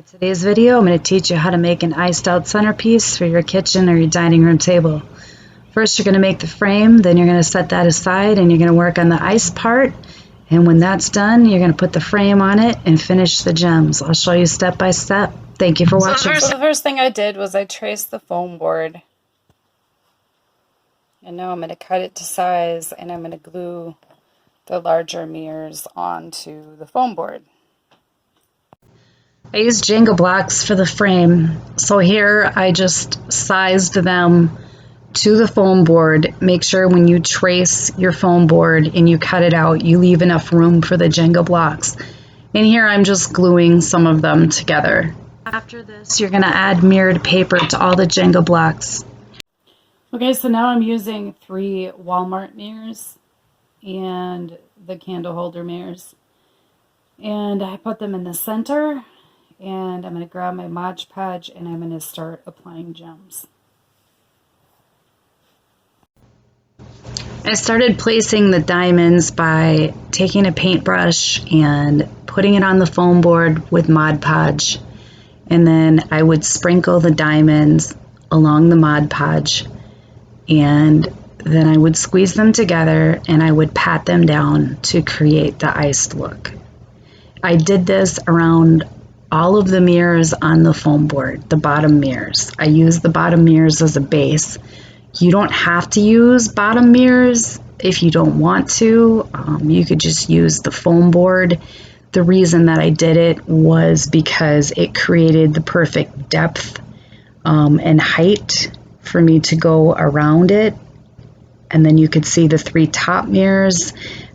Hi, today's video I'm going to teach you how to make an iced out centerpiece for your kitchen or your dining room table. First you're going to make the frame, then you're going to set that aside and you're going to work on the ice part, and when that's done you're going to put the frame on it and finish the gems. I'll show you step by step. Thank you for watching. So the first thing I did was I traced the foam board, and now I'm going to cut it to size and I'm going to glue the larger mirrors onto the foam board. I used Jenga blocks for the frame, so here I just sized them to the foam board. Make sure when you trace your foam board and you cut it out, you leave enough room for the Jenga blocks. And here I'm just gluing some of them together. After this, you're going to add mirrored paper to all the Jenga blocks. Okay, so now I'm using 3 Walmart mirrors and the candle holder mirrors. And I put them in the center, and I'm going to grab my Mod Podge and I'm going to start applying gems. I started placing the diamonds by taking a paintbrush and putting it on the foam board with Mod Podge. And then I would sprinkle the diamonds along the Mod Podge, and then I would squeeze them together and I would pat them down to create the iced look. I did this around all of the mirrors on the foam board, the bottom mirrors. I used the bottom mirrors as a base. You don't have to use bottom mirrors if you don't want to. You could just use the foam board. The reason that I did it was because it created the perfect depth and height for me to go around it. And then you could see the 3 top mirrors,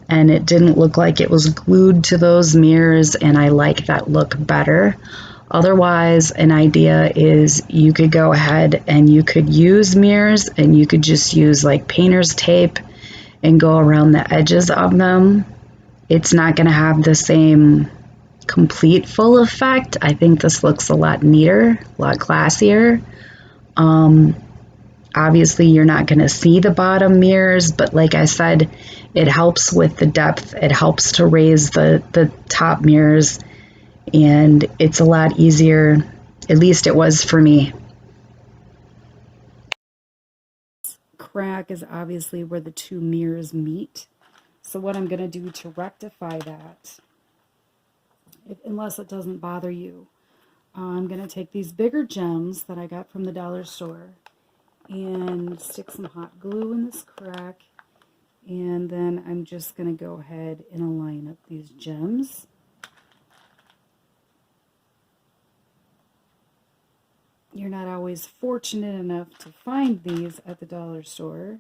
and it didn't look like it was glued to those mirrors, and I like that look better. Otherwise, an idea is you could go ahead and you could use mirrors and you could just use like painter's tape and go around the edges of them. It's not going to have the same complete full effect. I think this looks a lot neater, a lot classier. Obviously, you're not going to see the bottom mirrors, but like I said, it helps with the depth. It helps to raise the top mirrors, and it's a lot easier. At least it was for me. Crack is obviously where the 2 mirrors meet. So what I'm going to do to rectify that, unless it doesn't bother you, I'm going to take these bigger gems that I got from the dollar store and stick some hot glue in this crack, and then I'm just going to go ahead and align up these gems. You're not always fortunate enough to find these at the dollar store,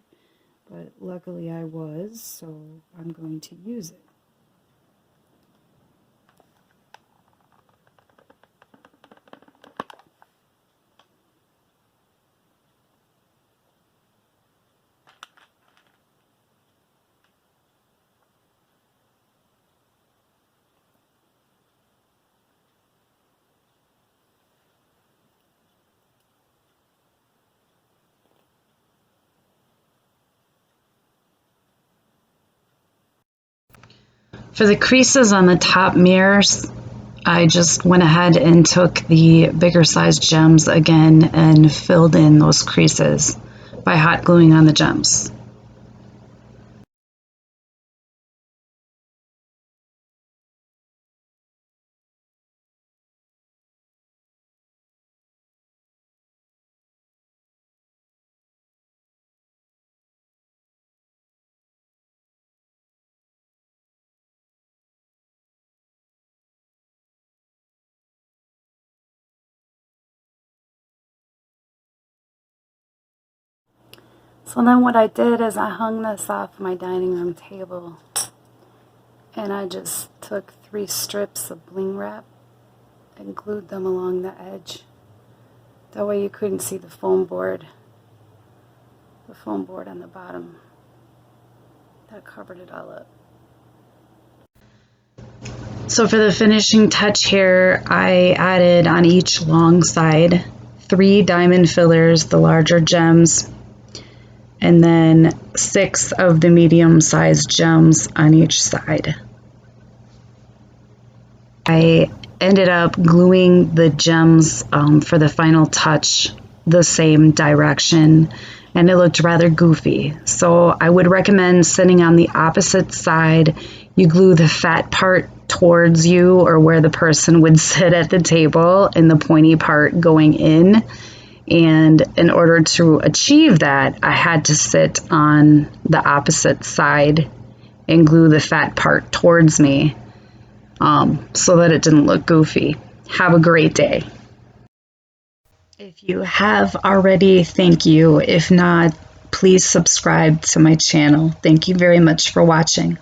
but luckily I was, so I'm going to use it. For the creases on the top mirrors, I just went ahead and took the bigger sized gems again and filled in those creases by hot gluing on the gems. So then what I did is I hung this off my dining room table, and I just took 3 strips of bling wrap and glued them along the edge. That way you couldn't see the foam board on the bottom. That covered it all up. So for the finishing touch here, I added on each long side 3 diamond fillers, the larger gems, and then 6 of the medium-sized gems on each side. I ended up gluing the gems for the final touch the same direction, and it looked rather goofy. So I would recommend sitting on the opposite side. You glue the fat part towards you or where the person would sit at the table, and the pointy part going in. And in order to achieve that, I had to sit on the opposite side and glue the fat part towards me, so that it didn't look goofy. Have a great day. If you have already, thank you. If not, please subscribe to my channel. Thank you very much for watching.